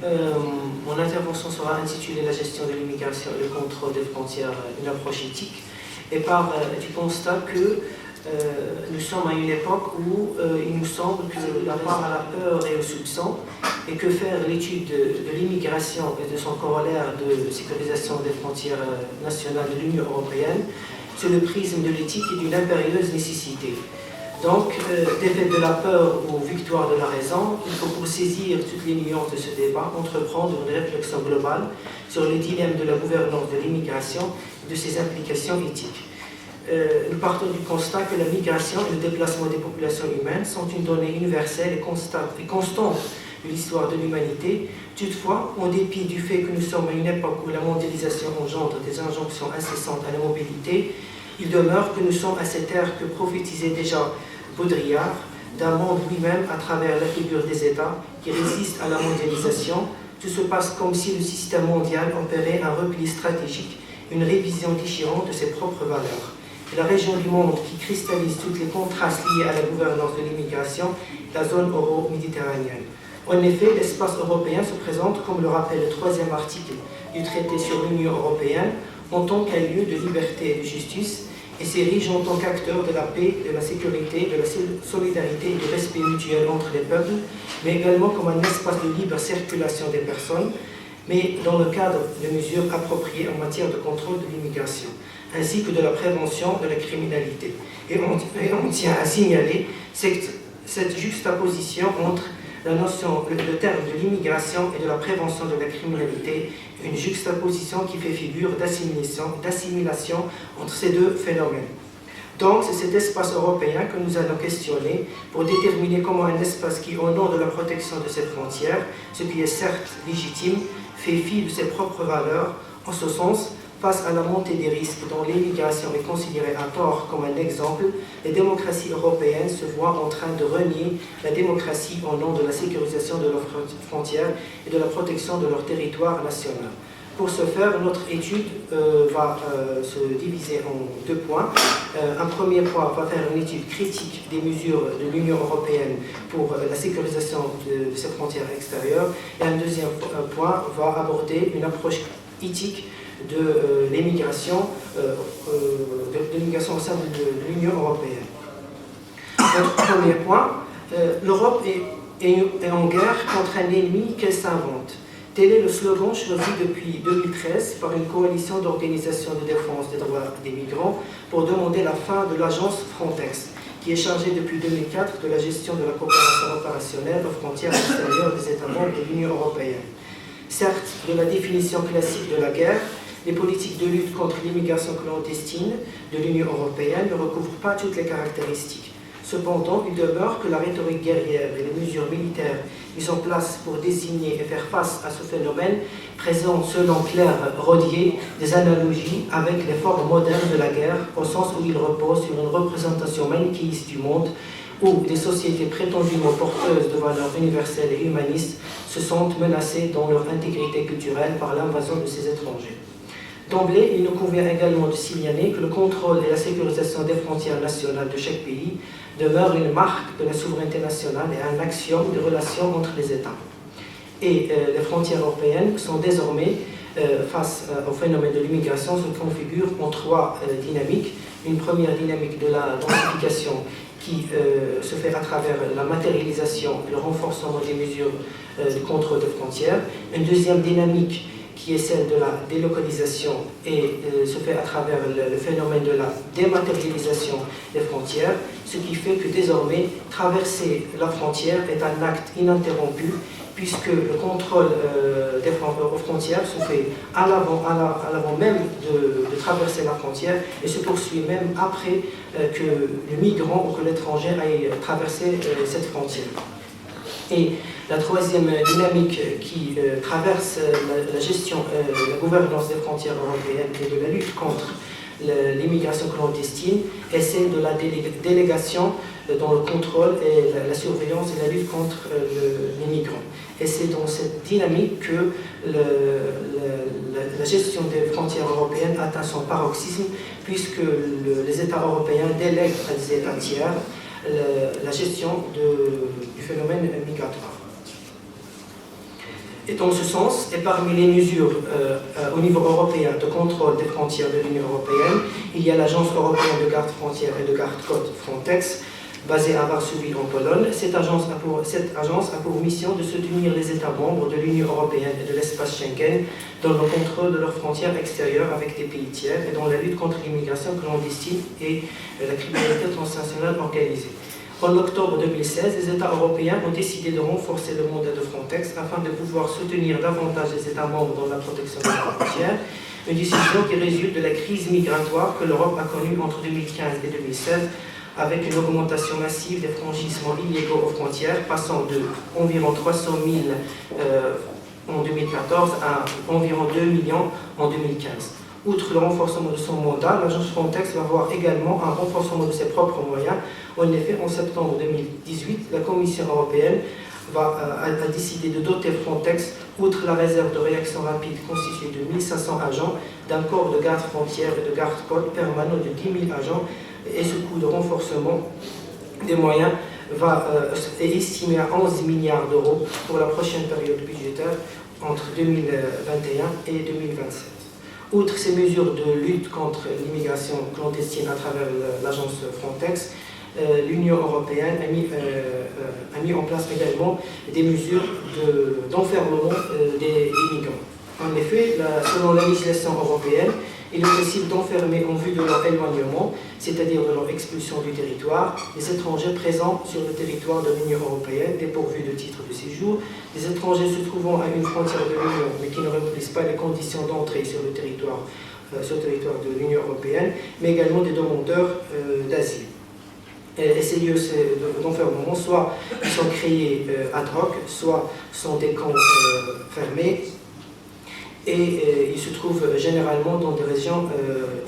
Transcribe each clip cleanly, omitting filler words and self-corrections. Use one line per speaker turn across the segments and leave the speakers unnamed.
Mon intervention sera intitulée La gestion de l'immigration et le contrôle des frontières, une approche éthique, et part du constat que nous sommes à une époque où il nous semble que la part à la peur et au soupçon, et que faire l'étude de l'immigration et de son corollaire de sécurisation des frontières nationales de l'Union européenne sous le prisme de l'éthique est d'une impérieuse nécessité. Donc, défaite de la peur ou victoire de la raison, il faut, pour saisir toutes les nuances de ce débat, entreprendre une réflexion globale sur le dilemme de la gouvernance de l'immigration et de ses implications éthiques. Nous partons du constat que la migration et le déplacement des populations humaines sont une donnée universelle et constante de l'histoire de l'humanité. Toutefois, en dépit du fait que nous sommes à une époque où la mondialisation engendre des injonctions incessantes à la mobilité, il demeure que nous sommes à cette ère que prophétisait déjà Baudrillard, d'un monde lui-même à travers la figure des États qui résistent à la mondialisation. Tout se passe comme si le système mondial opérait un repli stratégique, une révision déchirante de ses propres valeurs. Et la région du monde qui cristallise tous les contrastes liés à la gouvernance de l'immigration, la zone euro-méditerranéenne. En effet, l'espace européen se présente, comme le rappelle le 3e article du traité sur l'Union européenne, en tant qu'un lieu de liberté et de justice, et s'érige en tant qu'acteur de la paix, de la sécurité, de la solidarité et du respect mutuel entre les peuples, mais également comme un espace de libre circulation des personnes, mais dans le cadre de mesures appropriées en matière de contrôle de l'immigration, ainsi que de la prévention de la criminalité. Et on tient à signaler cette juxtaposition entre la notion, le terme de l'immigration et de la prévention de la criminalité, une juxtaposition qui fait figure d'assimilation entre ces deux phénomènes. Donc, c'est cet espace européen que nous allons questionner pour déterminer comment un espace qui, au nom de la protection de ses frontières, ce qui est certes légitime, fait fi de ses propres valeurs. En ce sens, face à la montée des risques dont l'immigration est considérée à tort comme un exemple, les démocraties européennes se voient en train de renier la démocratie au nom de la sécurisation de leurs frontières et de la protection de leur territoire national. Pour ce faire, notre étude va se diviser en 2 points. Un premier point va faire une étude critique des mesures de l'Union européenne pour la sécurisation de ses frontières extérieures. Et un deuxième point va aborder une approche éthique de l'immigration au sein de l'Union européenne. Notre premier point, l'Europe est en guerre contre un ennemi qu'elle s'invente. Tel est le slogan choisi depuis 2013 par une coalition d'organisations de défense des droits des migrants pour demander la fin de l'agence Frontex, qui est chargée depuis 2004 de la gestion de la coopération opérationnelle aux frontières extérieures des États membres de l'Union européenne. Certes, de la définition classique de la guerre, les politiques de lutte contre l'immigration clandestine de l'Union européenne ne recouvrent pas toutes les caractéristiques. Cependant, il demeure que la rhétorique guerrière et les mesures militaires mises en place pour désigner et faire face à ce phénomène présentent, selon Claire Rodier, des analogies avec les formes modernes de la guerre, au sens où il repose sur une représentation manichéiste du monde, où des sociétés prétendument porteuses de valeurs universelles et humanistes se sentent menacées dans leur intégrité culturelle par l'invasion de ces étrangers. D'emblée, il nous convient également de signaler que le contrôle et la sécurisation des frontières nationales de chaque pays demeure une marque de la souveraineté nationale et un axiome de relations entre les États. Et les frontières européennes sont désormais, face au phénomène de l'immigration, se configurent en 3 dynamiques. Une première dynamique de la densification qui se fait à travers la matérialisation et le renforcement des mesures de contrôle des frontières. Une deuxième dynamique qui est celle de la délocalisation et se fait à travers le phénomène de la dématérialisation des frontières, ce qui fait que désormais, traverser la frontière est un acte ininterrompu, puisque le contrôle des frontières se fait à l'avant même de traverser la frontière et se poursuit même après que le migrant ou que l'étranger aille traverser cette frontière. Et la troisième dynamique qui traverse la gestion, la gouvernance des frontières européennes et de la lutte contre l'immigration clandestine est celle de la délégation dans le contrôle et la surveillance et la lutte contre les migrants. Et c'est dans cette dynamique que la gestion des frontières européennes atteint son paroxysme, puisque les États européens délèguent à des États tiers la gestion du phénomène migratoire. Et dans ce sens, et parmi les mesures au niveau européen de contrôle des frontières de l'Union européenne, il y a l'Agence européenne de garde frontières et de garde-côtes Frontex, basée à Varsovie en Pologne. Cette agence a pour mission de soutenir les États membres de l'Union européenne et de l'espace Schengen dans le contrôle de leurs frontières extérieures avec des pays tiers et dans la lutte contre l'immigration clandestine et la criminalité transnationale organisée. En octobre 2016, les États européens ont décidé de renforcer le mandat de Frontex afin de pouvoir soutenir davantage les États membres dans la protection des frontières, une décision qui résulte de la crise migratoire que l'Europe a connue entre 2015 et 2016, avec une augmentation massive des franchissements illégaux aux frontières, passant de environ 300 000 en 2014 à environ 2 millions en 2015. Outre le renforcement de son mandat, l'agence Frontex va avoir également un renforcement de ses propres moyens. En effet, en septembre 2018, la Commission européenne a décidé de doter Frontex, outre la réserve de réaction rapide constituée de 1500 agents, d'un corps de garde frontières et de garde-côtes permanent de 10 000 agents, et ce coût de renforcement des moyens est estimé à 11 milliards d'euros pour la prochaine période budgétaire entre 2021 et 2027. Outre ces mesures de lutte contre l'immigration clandestine à travers l'agence Frontex, l'Union européenne a mis en place également des mesures d'enfermement des migrants. En effet, selon la législation européenne, il est possible d'enfermer en vue de leur éloignement, c'est-à-dire de leur expulsion du territoire, les étrangers présents sur le territoire de l'Union européenne, dépourvus de titre de séjour, des étrangers se trouvant à une frontière de l'Union, mais qui ne remplissent pas les conditions d'entrée sur le territoire de l'Union européenne, mais également des demandeurs d'asile. Et ces lieux d'enfermement, soit sont créés ad hoc, soit sont des camps fermés, et ils se trouvent généralement dans des régions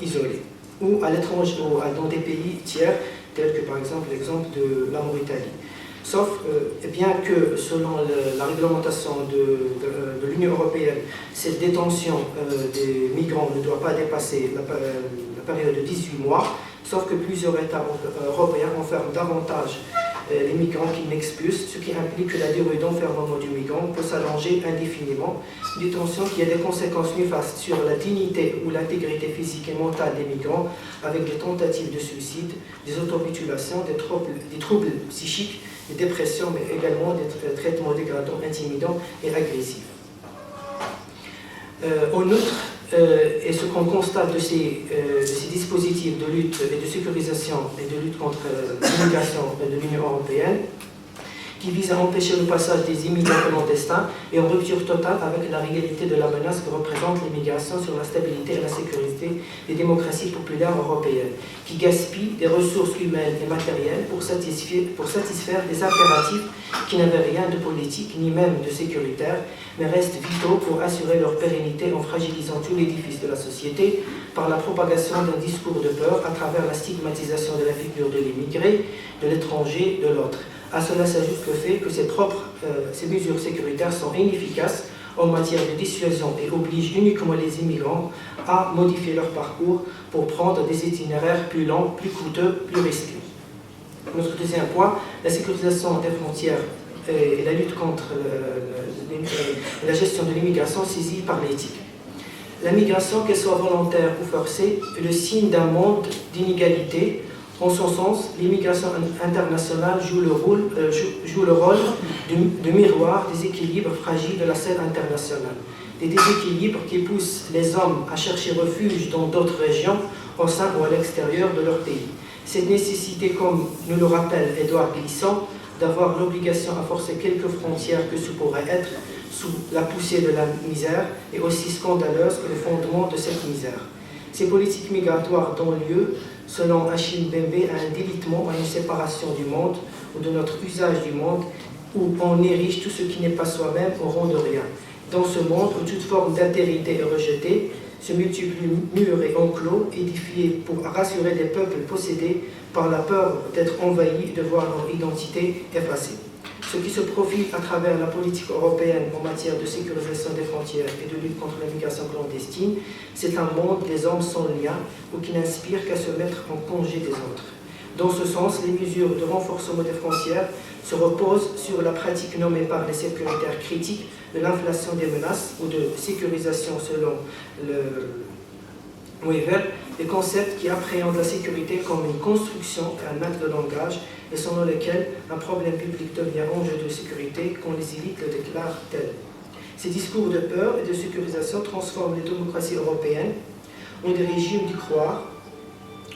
isolées, ou à l'étranger, ou dans des pays tiers, tels que par exemple l'exemple de la Mauritanie. Sauf, bien que selon la réglementation de l'Union européenne, cette détention des migrants ne doit pas dépasser la période de 18 mois, sauf que plusieurs États européens enferment davantage les migrants qu'ils n'expulsent, ce qui implique que la durée d'enfermement du migrant peut s'allonger indéfiniment, une détention qui a des conséquences néfastes sur la dignité ou l'intégrité physique et mentale des migrants, avec des tentatives de suicide, des automutilations, des troubles psychiques, des dépressions, mais également des traitements dégradants, intimidants et agressifs. En outre, et ce qu'on constate de ces dispositifs de lutte et de sécurisation et de lutte contre l'immigration de l'Union européenne, qui visent à empêcher le passage des immigrants clandestins et en rupture totale avec la réalité de la menace que représente l'immigration sur la stabilité et la sécurité des démocraties populaires européennes, qui gaspillent des ressources humaines et matérielles pour satisfaire des impératifs qui n'avaient rien de politique ni même de sécuritaire, mais restent vitaux pour assurer leur pérennité en fragilisant tout l'édifice de la société par la propagation d'un discours de peur à travers la stigmatisation de la figure de l'immigré, de l'étranger, de l'autre. À cela s'ajoute le fait que ces mesures sécuritaires sont inefficaces en matière de dissuasion et obligent uniquement les immigrants à modifier leur parcours pour prendre des itinéraires plus longs, plus coûteux, plus risqués. Notre deuxième point, la sécurisation des frontières et la lutte contre la gestion de l'immigration saisie par l'éthique. La migration, qu'elle soit volontaire ou forcée, est le signe d'un monde d'inégalité. En son sens, l'immigration internationale joue le rôle de miroir des équilibres fragiles de la scène internationale. Des déséquilibres qui poussent les hommes à chercher refuge dans d'autres régions, au sein ou à l'extérieur de leur pays. Cette nécessité, comme nous le rappelle Édouard Glissant, d'avoir l'obligation à forcer quelques frontières que ce pourrait être sous la poussée de la misère, est aussi scandaleuse que le fondement de cette misère. Ces politiques migratoires dont lieu, selon Achille Mbembe, à un délitement, à une séparation du monde, ou de notre usage du monde, où on érige tout ce qui n'est pas soi-même au rang de rien. Dans ce monde où toute forme d'altérité est rejetée, se multiplient murs et enclos, édifiés pour rassurer des peuples possédés par la peur d'être envahis et de voir leur identité effacée. Ce qui se profile à travers la politique européenne en matière de sécurisation des frontières et de lutte contre la migration clandestine, c'est un monde des hommes sans lien ou qui n'inspire qu'à se mettre en congé des autres. Dans ce sens, les mesures de renforcement des frontières se repose sur la pratique nommée par les sécuritaires critiques de l'inflation des menaces ou de sécurisation selon le Weber, des concepts qui appréhendent la sécurité comme une construction et un acte de langage et selon lesquels un problème public devient enjeu de sécurité quand les élites le déclarent tel. Ces discours de peur et de sécurisation transforment les démocraties européennes en des régimes du croire,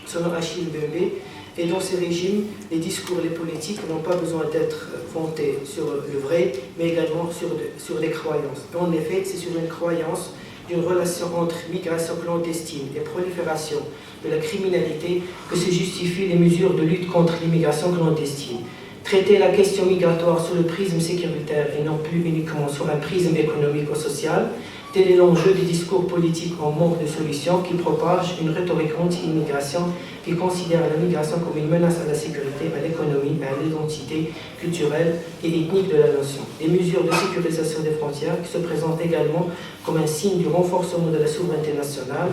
selon Achille Mbembe, et dans ces régimes, les discours et les politiques n'ont pas besoin d'être fondés sur le vrai, mais également sur des croyances. Et en effet, c'est sur une croyance d'une relation entre migration clandestine et prolifération de la criminalité que se justifient les mesures de lutte contre l'immigration clandestine. Traiter la question migratoire sous le prisme sécuritaire et non plus uniquement sur un prisme économico-social, tel est l'enjeu des discours politiques en manque de solutions qui propagent une rhétorique anti-immigration qui considère la migration comme une menace à la sécurité, à l'économie et à l'identité culturelle et ethnique de la nation. Les mesures de sécurisation des frontières qui se présentent également comme un signe du renforcement de la souveraineté nationale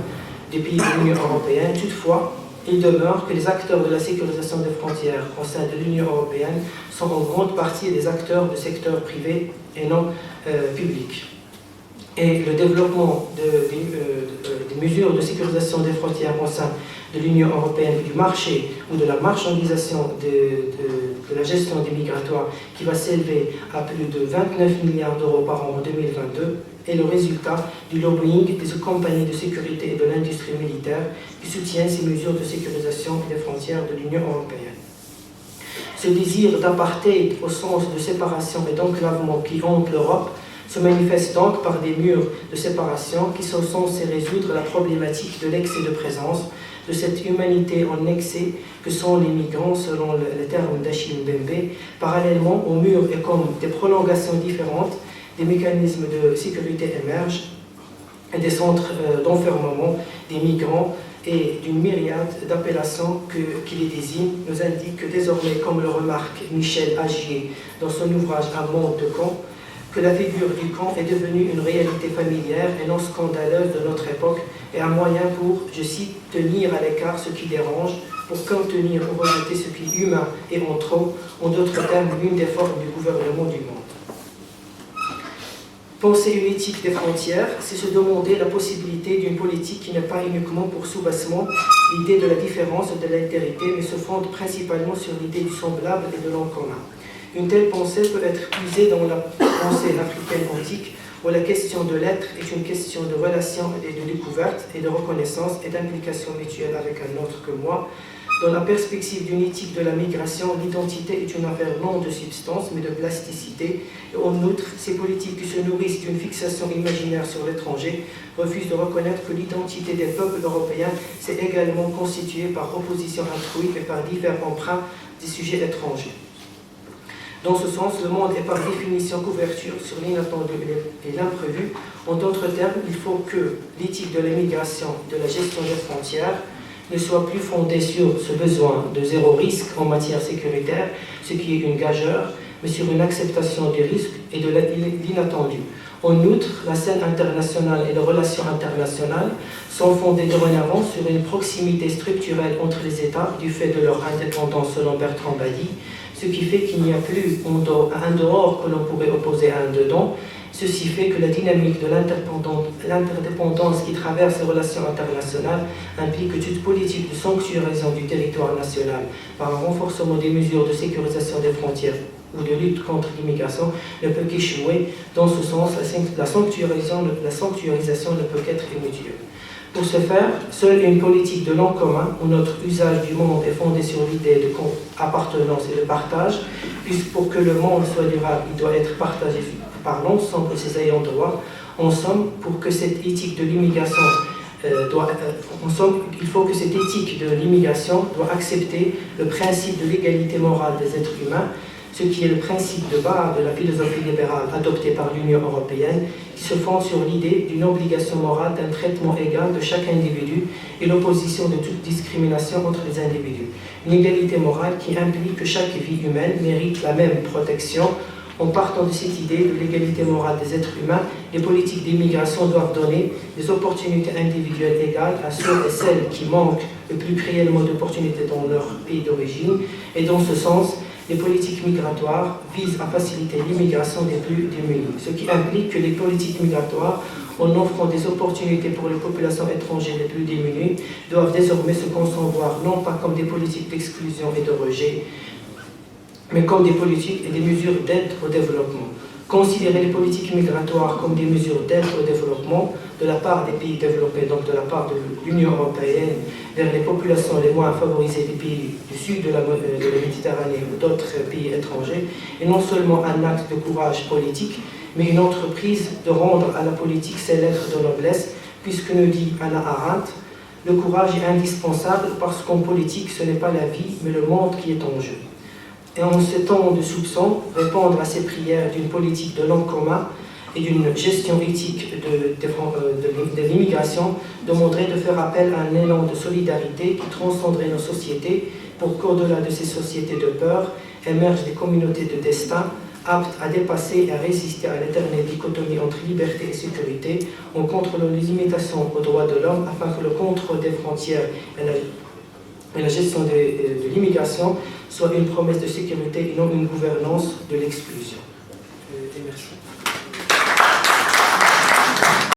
des pays de l'Union européenne. Toutefois, il demeure que les acteurs de la sécurisation des frontières au sein de l'Union européenne sont en grande partie des acteurs du secteur privé et non public. Et le développement des mesures de sécurisation des frontières au sein de l'Union européenne, du marché ou de la marchandisation de la gestion des migratoires qui va s'élever à plus de 29 milliards d'euros par an en 2022 est le résultat du lobbying des compagnies de sécurité et de l'industrie militaire qui soutiennent ces mesures de sécurisation des frontières de l'Union européenne. Ce désir d'apartheid au sens de séparation et d'enclavement qui hante l'Europe se manifeste donc par des murs de séparation qui sont censés résoudre la problématique de l'excès de présence, de cette humanité en excès que sont les migrants selon les termes d'Achille Mbembe, parallèlement aux murs et comme des prolongations différentes, des mécanismes de sécurité émergent et des centres d'enfermement des migrants et d'une myriade d'appellations qui les désignent nous indique que désormais, comme le remarque Michel Agier dans son ouvrage Un monde de camp, que la figure du camp est devenue une réalité familière et non scandaleuse de notre époque et un moyen pour, je cite, tenir à l'écart ce qui dérange, pour contenir ou rejeter ce qui est humain et en trop, en d'autres termes, l'une des formes du gouvernement du monde. Penser une éthique des frontières, c'est se demander la possibilité d'une politique qui n'est pas uniquement pour soubassement l'idée de la différence et de l'altérité, mais se fonde principalement sur l'idée du semblable et de l'en commun. Une telle pensée peut être puisée dans la pensée africaine antique, où la question de l'être est une question de relation et de découverte et de reconnaissance et d'implication mutuelle avec un autre que moi. Dans la perspective d'une éthique de la migration, l'identité est une affaire non de substance, mais de plasticité. Et en outre, ces politiques qui se nourrissent d'une fixation imaginaire sur l'étranger refusent de reconnaître que l'identité des peuples européens s'est également constituée par opposition introuvée et par divers emprunts des sujets étrangers. Dans ce sens, le monde est par définition couverture sur l'inattendu et l'imprévu. En d'autres termes, il faut que l'éthique de l'immigration et de la gestion des frontières ne soit plus fondée sur ce besoin de zéro risque en matière sécuritaire, ce qui est une gageure, mais sur une acceptation des risques et de l'inattendu. En outre, la scène internationale et les relations internationales sont fondées dorénavant sur une proximité structurelle entre les États du fait de leur indépendance selon Bertrand Badi, ce qui fait qu'il n'y a plus un dehors que l'on pourrait opposer à un dedans. Ceci fait que la dynamique de l'interdépendance qui traverse les relations internationales implique que toute politique de sanctuarisation du territoire national par un renforcement des mesures de sécurisation des frontières ou de lutte contre l'immigration ne peut qu'échouer. Dans ce sens, la sanctuarisation ne peut qu'être inutile. Pour ce faire, seule une politique de l'en commun, où notre usage du monde est fondé sur l'idée d'appartenance et de partage, puisque pour que le monde soit durable, il doit être partagé par l'ensemble de ses ayants droit. En somme, pour que cette éthique de l'immigration il faut que cette éthique de l'immigration doit accepter le principe de l'égalité morale des êtres humains, ce qui est le principe de base de la philosophie libérale adoptée par l'Union européenne, qui se fonde sur l'idée d'une obligation morale d'un traitement égal de chaque individu et l'opposition de toute discrimination entre les individus. Une égalité morale qui implique que chaque vie humaine mérite la même protection. En partant de cette idée de l'égalité morale des êtres humains, les politiques d'immigration doivent donner des opportunités individuelles égales à ceux et celles qui manquent le plus cruellement d'opportunités dans leur pays d'origine. Et dans ce sens, les politiques migratoires visent à faciliter l'immigration des plus démunis, ce qui implique que les politiques migratoires, en offrant des opportunités pour les populations étrangères les plus démunies, doivent désormais se concevoir non pas comme des politiques d'exclusion et de rejet, mais comme des politiques et des mesures d'aide au développement. Considérer les politiques migratoires comme des mesures d'aide au développement de la part des pays développés, donc de la part de l'Union européenne, vers les populations les moins favorisées des pays du sud de la Méditerranée ou d'autres pays étrangers, est non seulement un acte de courage politique, mais une entreprise de rendre à la politique ses lettres de noblesse, puisque nous dit Hannah Arendt, le courage est indispensable parce qu'en politique, ce n'est pas la vie, mais le monde qui est en jeu. Et en ce temps de soupçon, répondre à ces prières d'une politique de long commun et d'une gestion éthique de l'immigration demanderait de faire appel à un élan de solidarité qui transcenderait nos sociétés pour qu'au-delà de ces sociétés de peur émergent des communautés de destin aptes à dépasser et à résister à l'éternelle dichotomie entre liberté et sécurité en contrôlant les limitations aux droits de l'homme afin que le contrôle des frontières et la gestion de l'immigration soit une promesse de sécurité et non une gouvernance de l'exclusion. Et merci.